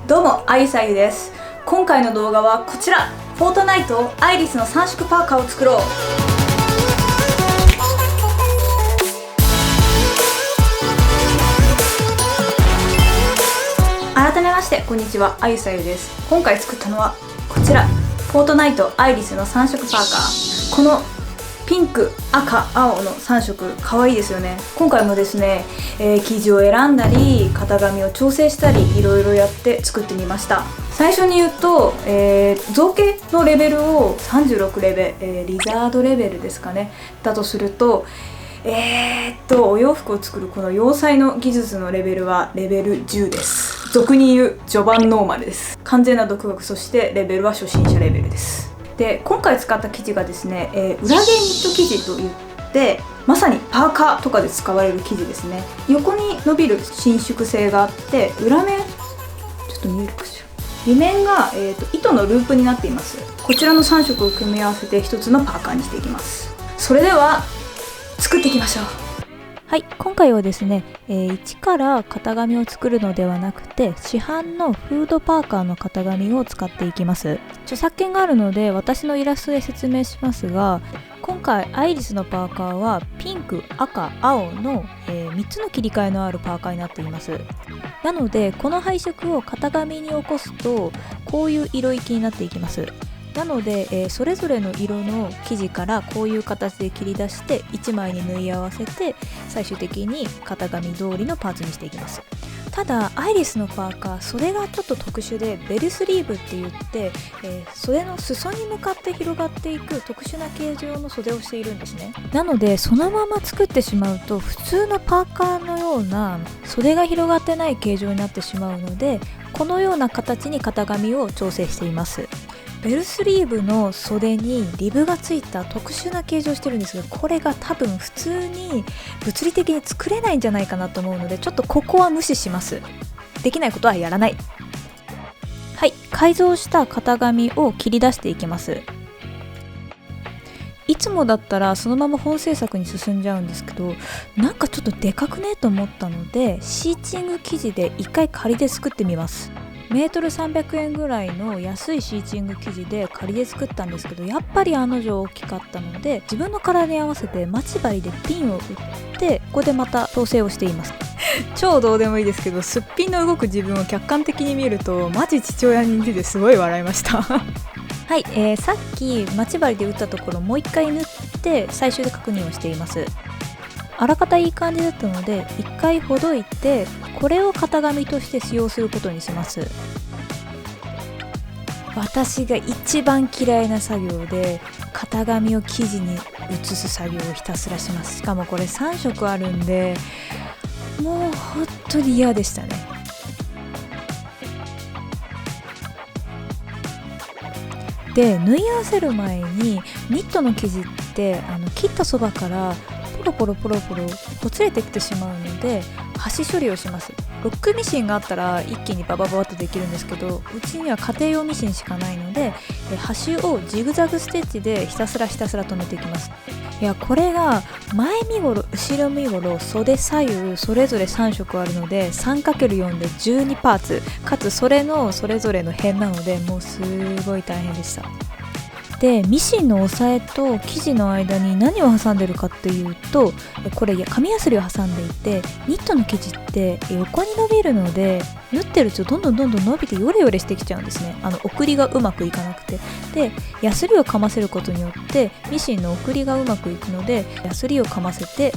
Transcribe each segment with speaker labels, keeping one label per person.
Speaker 1: どうも、あゆさゆです。今回の動画はこちら、フォートナイトアイリスの3色パーカーを作ろう。改めまして、こんにちは、あゆさゆです。今回作ったのはこちら、フォートナイトアイリスの3色パーカー。このピンク、赤、青の3色可愛いですよね。今回もですね、生地を選んだり型紙を調整したりいろいろやって作ってみました。最初に言うと、造形のレベルを36レベル、リザードレベルですかねだとすると、お洋服を作るこの洋裁の技術のレベルはレベル10です。俗に言う序盤ノーマルです。完全な独学、そしてレベルは初心者レベルです。で、今回使った生地がですね、裏芸ニット生地といってまさにパーカーとかで使われる生地ですね。横に伸びる伸縮性があって、裏面ちょっと見えるかしら、裏面が、糸のループになっています。こちらの3色を組み合わせて一つのパーカーにしていきます。それでは作っていきましょう。
Speaker 2: はい、今回はですね、一から型紙を作るのではなくて、市販のフードパーカーの型紙を使っていきます。著作権があるので私のイラストで説明しますが、今回アイリスのパーカーはピンク、赤、青の、3つの切り替えのあるパーカーになっています。なのでこの配色を型紙に起こすとこういう色域になっていきます。なので、それぞれの色の生地からこういう形で切り出して1枚に縫い合わせて最終的に型紙通りのパーツにしていきます。ただアイリスのパーカー、袖がちょっと特殊でベルスリーブって言って、袖の裾に向かって広がっていく特殊な形状の袖をしているんですね。なのでそのまま作ってしまうと普通のパーカーのような袖が広がってない形状になってしまうので、このような形に型紙を調整しています。ベルスリーブの袖にリブがついた特殊な形状をしてるんですが、これが多分普通に物理的に作れないんじゃないかなと思うので、ちょっとここは無視します。できないことはやらない。はい、改造した型紙を切り出していきます。いつもだったらそのまま本制作に進んじゃうんですけど、なんかちょっとでかくねと思ったので、シーチング生地で一回仮で作ってみます。メートル300円ぐらいの安いシーチング生地で仮で作ったんですけど、やっぱり案の定大きかったので、自分の体に合わせて待ち針でピンを打ってここでまた調整をしています。超どうでもいいですけど、すっぴんの動く自分を客観的に見るとマジ父親に似ててすごい笑いましたはい、さっき待ち針で打ったところもう一回縫って最終で確認をしています。あらかたいい感じだったので一回ほどいて、これを型紙として使用することにします。私が一番嫌いな作業で、型紙を生地に移す作業をひたすらします。しかもこれ3色あるんで、もう本当に嫌でしたね。で、縫い合わせる前にニットの生地って切ったそばからポロポロほつれてきてしまうので、端処理をします。ロックミシンがあったら一気にバババッとできるんですけど、うちには家庭用ミシンしかないので、端をジグザグステッチでひたすら留めていきます。いや、これが前身頃、後ろ身頃、袖左右それぞれ3色あるので 3×4 で12パーツ、かつそれのそれぞれの辺なので、もうすごい大変でした。で、ミシンの押さえと生地の間に何を挟んでるかっていうと、これ紙やすりを挟んでいて、ニットの生地って横に伸びるので、縫ってるとどんどん伸びてヨレヨレしてきちゃうんですね。送りがうまくいかなくて。で、やすりをかませることによってミシンの送りがうまくいくので、やすりをかませて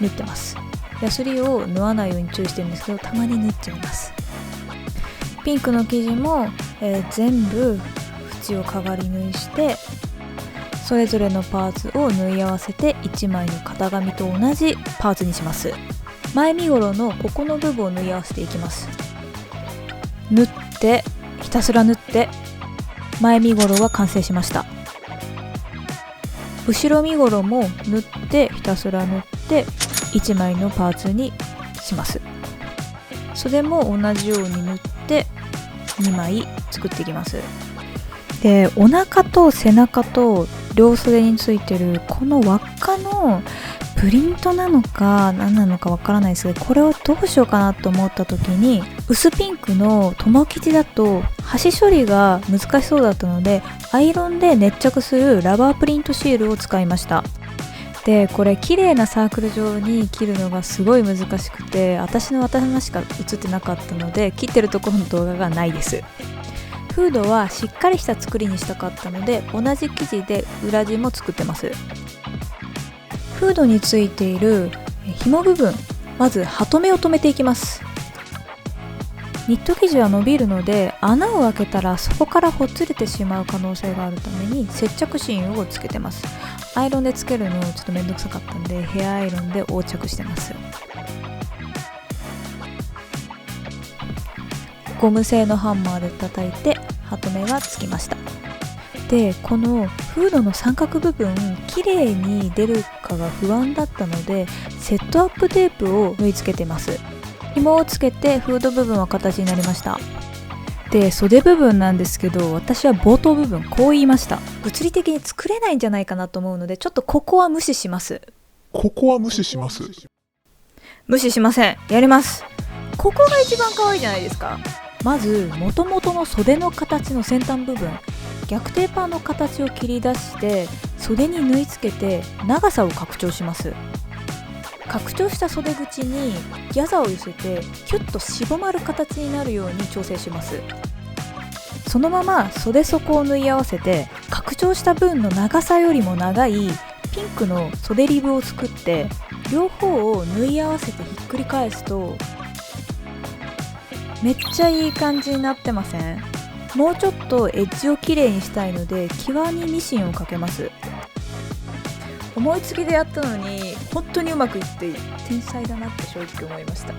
Speaker 2: 縫ってます。やすりを縫わないように注意してるんですけど、たまに縫っちゃいます。ピンクの生地も、全部縁をかがり縫いして、それぞれのパーツを縫い合わせて1枚の型紙と同じパーツにします。前身頃のここの部分を縫い合わせていきます。縫って、ひたすら縫って、前身頃は完成しました。後ろ身頃も縫って、ひたすら縫って1枚のパーツにします。袖も同じように縫って2枚作っていきます。で、お腹と背中と両袖についてるこの輪っかのププリントなのか何なのかわからないですけど、これをどうしようかなと思った時に、薄ピンクの友生地だと端処理が難しそうだったので、アイロンで熱着するラバープリントシールを使いました。でこれ綺麗なサークル状に切るのがすごい難しくて、私の頭しか映ってなかったので切ってるところの動画がないです。フードはしっかりした作りにしたかったので、同じ生地で裏地も作ってます。フードについている紐部分、まずハトメを留めていきます。ニット生地は伸びるので、穴を開けたらそこからほつれてしまう可能性があるために接着芯をつけてます。アイロンでつけるのちょっとめんどくさかったんで、ヘアアイロンで横着してます。ゴム製のハンマーで叩いてハトメがつきました。でこのフードの三角部分、綺麗に出るかが不安だったので、セットアップテープを縫い付けてます。紐をつけてフード部分は形になりました。で袖部分なんですけど、私は冒頭部分こう言いました。物理的に作れないんじゃないかなと思うので、ちょっとここは無視します。
Speaker 3: 無視しません。
Speaker 1: やります。ここが一番可愛いじゃないですか。
Speaker 2: まず元々の袖の形の先端部分、逆テーパーの形を切り出して袖に縫い付けて長さを拡張します。拡張した袖口にギャザを寄せてキュッとしぼまる形になるように調整します。そのまま袖底を縫い合わせて、拡張した分の長さよりも長いピンクの袖リブを作って、両方を縫い合わせてひっくり返すと、めっちゃいい感じになってません？もうちょっとエッジをきれいにしたいので、際にミシンをかけます。
Speaker 1: 思いつきでやったのに本当にうまくいって天才だなって正直思いました。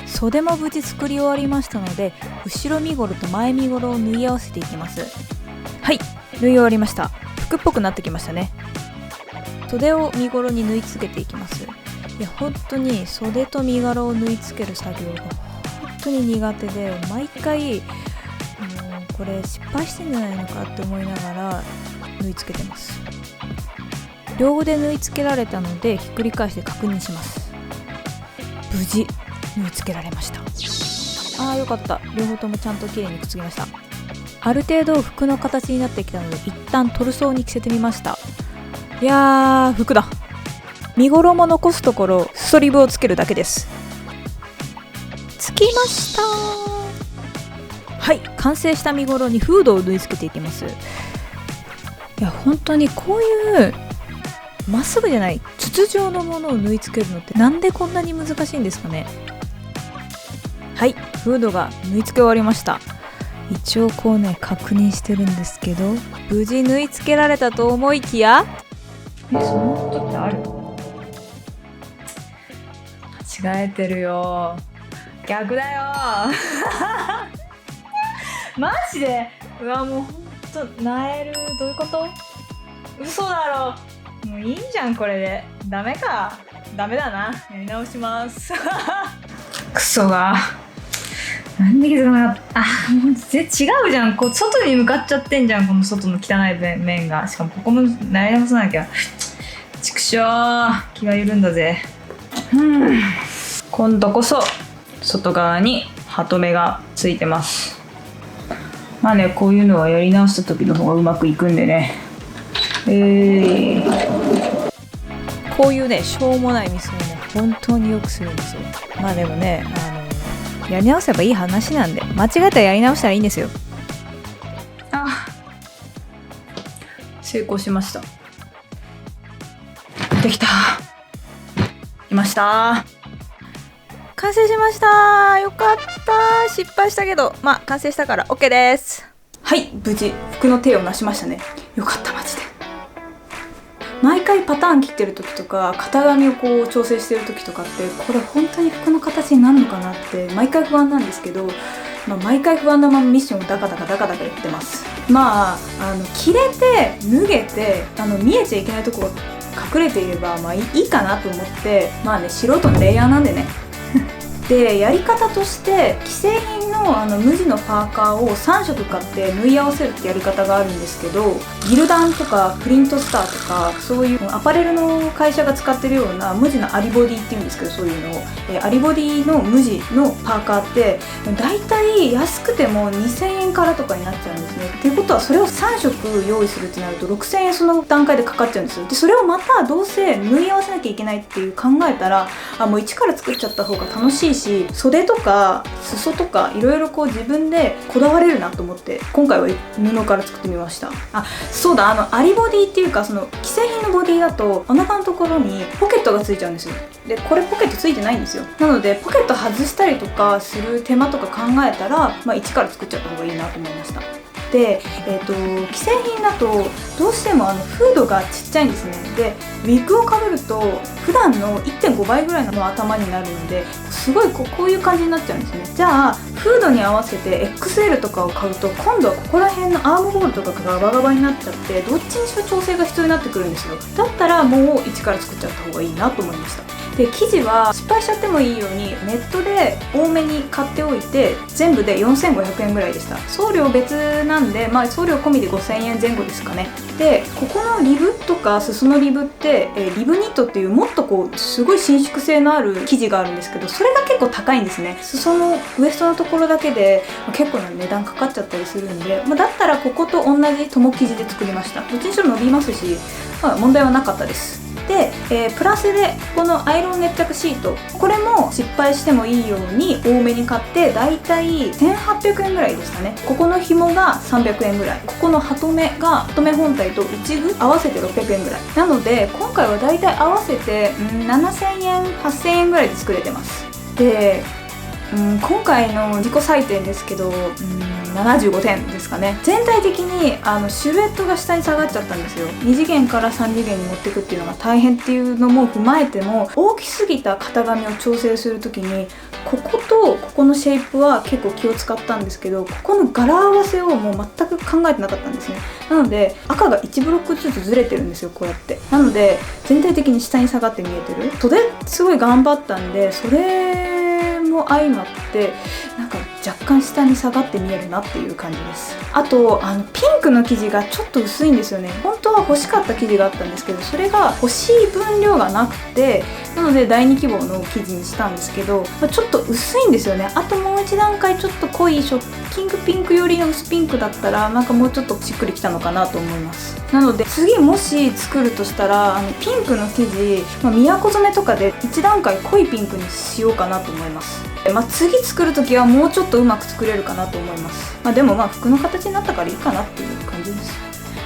Speaker 2: 袖も無事作り終わりましたので、後ろ身ごろと前身ごろを縫い合わせていきます。
Speaker 1: はい、縫い終わりました。服っぽくなってきましたね。
Speaker 2: 袖を身ごろに縫い付けていきます。いや本当に袖と身ごろを縫い付ける作業が本当に苦手で、毎回これ失敗してんじゃないのかって思いながら縫い付けてます。両腕縫い付けられたのでひっくり返して確認します。無事縫い付けられました。よかった。両方ともちゃんと綺麗にくっつきました。ある程度服の形になってきたので、一旦トルソーに着せてみました。いやー、服だ。身ごろも残すところストリブをつけるだけです。つきました。はい、完成した身ごろにフードを縫い付けていきます。いや本当にこういうまっすぐじゃない筒状のものを縫い付けるのってなんでこんなに難しいんですかね。はい、フードが縫い付け終わりました。一応こうね確認してるんですけど、無事縫い付けられたと思いきや、
Speaker 1: そんなことってある？間違えてるよ。逆だよマジで。うわもうほんとなえる。どういうこと？嘘だろ。もういいじゃんこれで。ダメか。ダメだな。やり直しますクソが。なんで気づかなかった。違うじゃん。こう外に向かっちゃってんじゃん。この外の汚い面が。しかもここもなり直さなきゃ。ちくしょう。気が緩んだぜ。今度こそ外側にハトメがついてます。まあね、こういうのはやり直した時の方がうまくいくんでね。
Speaker 2: こういうねしょうもないミスをね本当によくするんですよ。まあでもねやり直せばいい話なんで、間違えたらやり直したらいいんですよ。
Speaker 1: 成功しました。できた。いました。完成しました。よかった。失敗したけどまあ完成したから OK です。はい、無事服の手をなしましたね。よかった。マジで毎回パターン切ってる時とか型紙をこう調整してる時とかって、これ本当に服の形になるのかなって毎回不安なんですけど、毎回不安なままミッションをダカダカやってます。切れて脱げて見えちゃいけないところ隠れていればいいかなと思って、素人のレイヤーなんでねでやり方として既製品のの無地のパーカーを3色買って縫い合わせるってやり方があるんですけど、ギルダンとかプリントスターとかそういうアパレルの会社が使ってるような無地のアリボディっていうんですけど、そういうのを、アリボディの無地のパーカーってだいたい安くても2000円からとかになっちゃうんですね。っていうことはそれを3色用意するってなると6000円その段階でかかっちゃうんですよ。でそれをまたどうせ縫い合わせなきゃいけないっていう考えたら、もう一から作っちゃった方が楽しいし、袖とか裾とかいろいろこう自分でこだわれるなと思って今回は布から作ってみました。そうだ、アリボディっていうかその既製品のボディだとお腹のところにポケットがついちゃうんですよ。でこれポケットついてないんですよ。なのでポケット外したりとかする手間とか考えたら、一から作っちゃった方がいいなと思いました。で、既製品だとどうしてもフードがちっちゃいんですね。でウィッグをかぶると普段の 1.5 倍ぐらいの頭になるので、すごいこういう感じになっちゃうんですね。じゃあフードに合わせて XL とかを買うと今度はここら辺のアームホールとかがガバガバになっちゃって、どっちにしろ調整が必要になってくるんですよ。だったらもう一から作っちゃった方がいいなと思いました。で生地は失敗しちゃってもいいようにネットで多めに買っておいて、全部で4500円ぐらいでした。送料別なんで、送料込みで5000円前後ですかね。でここのリブとか裾のリブって、リブニットっていうもっとすごい伸縮性のある生地があるんですけど、それが結構高いんですね。裾のウエストのところだけで結構な値段かかっちゃったりするんで、だったらここと同じ友生地で作りました。どっちにしろ伸びますし、問題はなかったです。で、プラスでこのアイロン熱着シート、これも失敗してもいいように多めに買って、だいたい1800円ぐらいでしたね。ここの紐が300円ぐらい、ここのハトメ本体と内具合わせて600円ぐらいなので、今回はだいたい合わせて7000円8000円ぐらいで作れてます。で今回の自己採点ですけど、75点ですかね。全体的にシルエットが下に下がっちゃったんですよ。2次元から3次元に持っていくっていうのが大変っていうのも踏まえても、大きすぎた型紙を調整する時にこことここのシェイプは結構気を使ったんですけど、ここの柄合わせをもう全く考えてなかったんですね。なので赤が1ブロックずつずれてるんですよ、こうやって。なので全体的に下に下がって見えてる。袖すごい頑張ったんで、それも相まって若干下に下がって見えるなっていう感じです。あとピンクの生地がちょっと薄いんですよね。本当は欲しかった生地があったんですけど、それが欲しい分量がなくて、なので第2希望の生地にしたんですけど、ちょっと薄いんですよね。あともう一段階ちょっと濃いショッキングピンク寄りの薄ピンクだったらもうちょっとしっくりきたのかなと思います。なので次もし作るとしたらピンクの生地、宮古染めとかで一段階濃いピンクにしようかなと思います。次作るときはもうちょっとうまく作れるかなと思います。でも服の形になったからいいかなっていう感じです。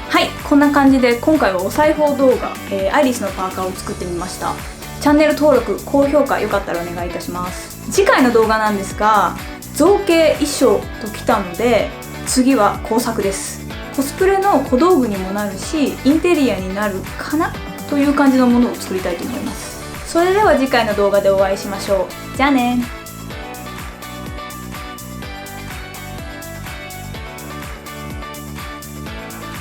Speaker 1: はい、こんな感じで今回はお裁縫動画、アイリスのパーカーを作ってみました。チャンネル登録高評価よかったらお願いいたします。次回の動画なんですが、造形衣装ときたので次は工作です。コスプレの小道具にもなるしインテリアになるかなという感じのものを作りたいと思います。それでは次回の動画でお会いしましょう。じゃあね。